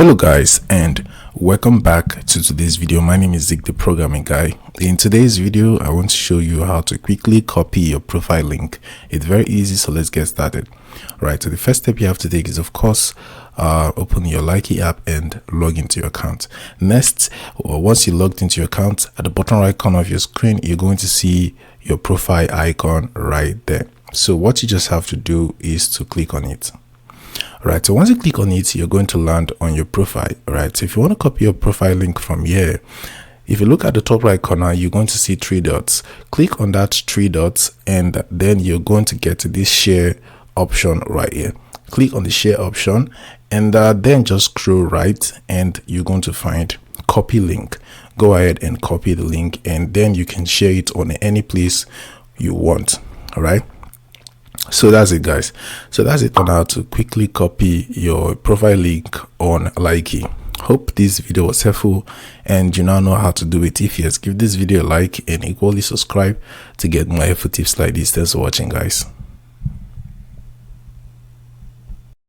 Hello guys, and welcome back to today's video. My name is Zeke, the programming guy. In today's video I want to show you how to quickly copy your profile link. It's very easy, so let's get started. Right, so the first step you have to take is, of course, open your Likee app and log into your account. Next, once you logged into your account, at the bottom right corner of your screen you're going to see your profile icon right there. So what you just have to do is to click on it. Right, so once you click on it, you're going to land on your profile. Right, so if you want to copy your profile link from here, if you look at the top right corner, you're going to see three dots. Click on that three dots, and then you're going to get to this share option right here. Click on the share option, and then just scroll right, and you're going to find copy link. Go ahead and copy the link, and then you can share it on any place you want. All right. So that's it, guys. So that's it on how to quickly copy your profile link on Likee. Hope this video was helpful and you now know how to do it. If yes, give this video a like and equally subscribe to get more helpful tips like this. Thanks for watching, guys.